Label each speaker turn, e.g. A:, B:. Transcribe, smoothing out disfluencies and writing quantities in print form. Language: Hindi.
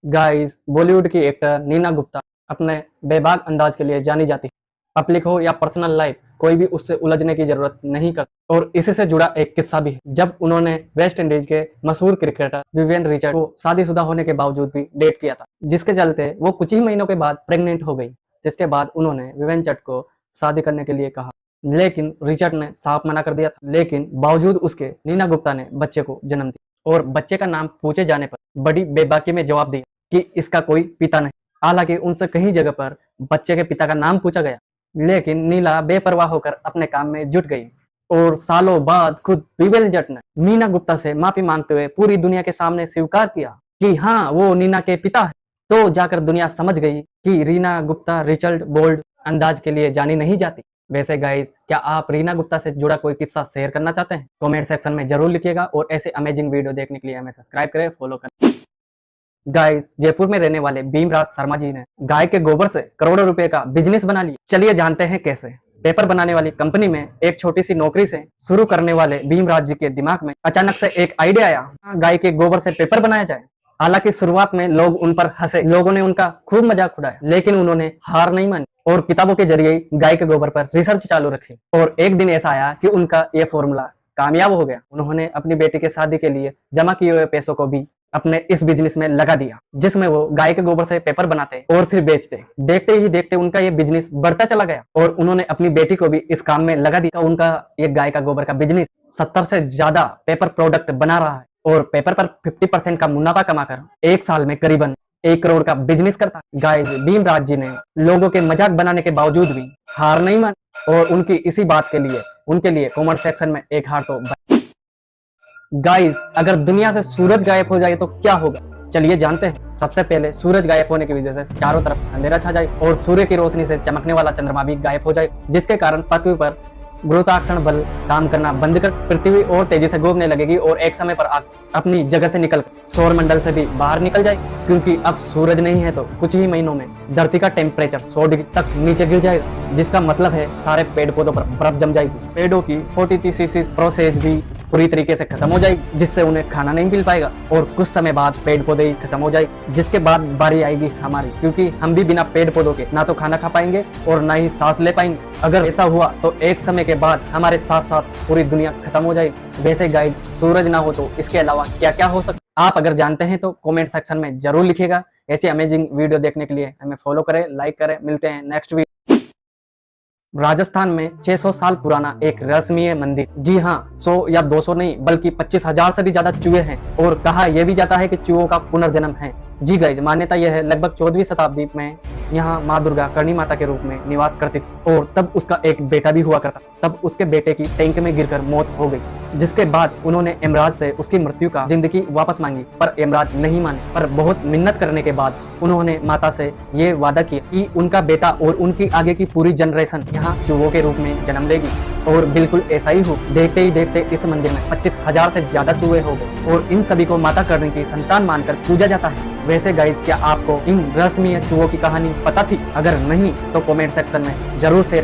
A: गाइस, बॉलीवुड की एक्टर नीना गुप्ता अपने बेबाक अंदाज के लिए जानी जाती है। पब्लिक हो या पर्सनल लाइफ, कोई भी उससे उलझने की जरूरत नहीं करता। और इसी से जुड़ा एक किस्सा भी है, जब उन्होंने वेस्ट इंडीज के मशहूर क्रिकेटर विवियन रिचर्ड को शादीशुदा होने के बावजूद भी डेट किया था, जिसके चलते वो कुछ ही महीनों के बाद प्रेग्नेंट हो गई। जिसके बाद उन्होंने विवियन चट को शादी करने के लिए कहा, लेकिन रिचर्ड ने साफ मना कर दिया था। लेकिन बावजूद उसके नीना गुप्ता ने बच्चे को जन्म दिया और बच्चे का नाम पूछे जाने पर बड़ी बेबाकी में जवाब दिया कि इसका कोई पिता नहीं। हालांकि उनसे कई जगह पर बच्चे के पिता का नाम पूछा गया, लेकिन नीला बेपरवाह होकर अपने काम में जुट गई। और सालों बाद खुद विवेल जट ने मीना गुप्ता से माफी मांगते हुए पूरी दुनिया के सामने स्वीकार किया कि हाँ, वो नीना के पिता है। तो जाकर दुनिया समझ गई कि रीना गुप्ता रिचर्ड बोल्ड अंदाज के लिए जानी नहीं जाती। वैसे गाइस, क्या आप रीना गुप्ता से जुड़ा कोई किस्सा शेयर करना चाहते हैं? कमेंट सेक्शन में जरूर लिखिएगा और ऐसे अमेजिंग वीडियो देखने के लिए हमें सब्सक्राइब करें, फॉलो करें। गाइस, जयपुर में रहने वाले भीमराज शर्मा जी ने गाय के गोबर से करोड़ों रुपए का बिजनेस बना लिया। चलिए जानते हैं कैसे। पेपर बनाने वाली कंपनी में एक छोटी सी नौकरी से शुरू करने वाले भीमराज जी के दिमाग में अचानक से एक आइडिया आया, गाय के गोबर से पेपर बनाया जाए। हालांकि शुरुआत में लोग उन पर हंसे, लोगों ने उनका खूब मजाक उड़ाया, लेकिन उन्होंने हार नहीं मानी और किताबों के जरिए गाय के गोबर पर रिसर्च चालू रखी। और एक दिन ऐसा आया कि उनका ये फॉर्मूला कामयाब हो गया। उन्होंने अपनी बेटी के शादी के लिए जमा किए हुए पैसों को भी अपने इस बिजनेस में लगा दिया, जिसमें वो गाय के गोबर से पेपर बनाते और फिर बेचते। देखते ही देखते उनका ये बिजनेस बढ़ता चला गया और उन्होंने अपनी बेटी को भी इस काम में लगा दिया। उनका ये गाय का गोबर का बिजनेस 70 से ज्यादा पेपर प्रोडक्ट बना रहा है और पेपर पर 50% का मुनाफा कमाकर एक साल में करीबन 1 करोड़ का बिजनेस करता। गाइस, भीमराज जी ने लोगों के मजाक बनाने के बावजूद भी हार नहीं मानी और उनकी इसी बात के लिए उनके लिए कमेंट सेक्शन में एक हार तो। गाइस, अगर दुनिया से सूरज गायब हो जाए तो क्या होगा? चलिए जानते हैं। सबसे पहले सूरज गायब होने की वजह से चारों तरफ अंधेरा छा जाए और सूर्य की रोशनी से चमकने वाला चंद्रमा भी गायब हो जाए, जिसके कारण पृथ्वी पर गुरुत्वाकर्षण बल काम करना बंद कर पृथ्वी और तेजी से घूमने लगेगी और एक समय पर अपनी जगह से निकल सौर मंडल से भी बाहर निकल जाए। क्योंकि अब सूरज नहीं है तो कुछ ही महीनों में धरती का टेम्परेचर 100 डिग्री तक नीचे गिर जाएगा, जिसका मतलब है सारे पेड़ पौधों पर बर्फ जम जाएगी। पेड़ों की फोटोसिंथेसिस प्रोसेस भी पूरी तरीके से खत्म हो जाएगी, जिससे उन्हें खाना नहीं मिल पाएगा और कुछ समय बाद पेड़ पौधे ही खत्म हो जाएगी, जिसके बाद बारी आएगी हमारी, क्योंकि हम भी बिना पेड़ पौधों के ना तो खाना खा पाएंगे और ना ही सांस ले पाएंगे। अगर ऐसा हुआ तो एक समय के बाद हमारे साथ साथ पूरी दुनिया खत्म हो जाएगी। वैसे गाइज, सूरज ना हो तो इसके अलावा क्या क्या हो सकता, आप अगर जानते हैं तो कमेंट सेक्शन में जरूर लिखिएगा। ऐसी अमेजिंग वीडियो देखने के लिए हमें फॉलो करें, लाइक करें। मिलते हैं नेक्स्ट वीडियो। राजस्थान में 600 साल पुराना एक रहस्यमय मंदिर। जी हाँ, 100 या 200 नहीं बल्कि 25,000 से भी ज्यादा चूहे हैं और कहा यह भी जाता है कि चूहों का पुनर्जन्म है। जी गाइज, मान्यता यह है लगभग 14वीं शताब्दी में यहाँ माँ दुर्गा करणी माता के रूप में निवास करती थी और तब उसका एक बेटा भी हुआ करता। तब उसके बेटे की टैंक में गिरकर मौत हो गई, जिसके बाद उन्होंने यमराज से उसकी मृत्यु का जिंदगी वापस मांगी, पर यमराज नहीं माने। पर बहुत मिन्नत करने के बाद उन्होंने माता से ये वादा किया कि उनका बेटा और उनकी आगे की पूरी जनरेशन यहाँ चूहों के रूप में जन्म लेगी। और बिल्कुल ऐसा ही हो। देखते ही देखते इस मंदिर में 25,000 से ज्यादा चूहे हो गए और इन सभी को माता करणी की संतान मानकर पूजा जाता है। वैसे गाइज, क्या आपको इन रहस्यमय चूहों की कहानी पता थी? अगर नहीं तो कमेंट सेक्शन में जरूर शेयर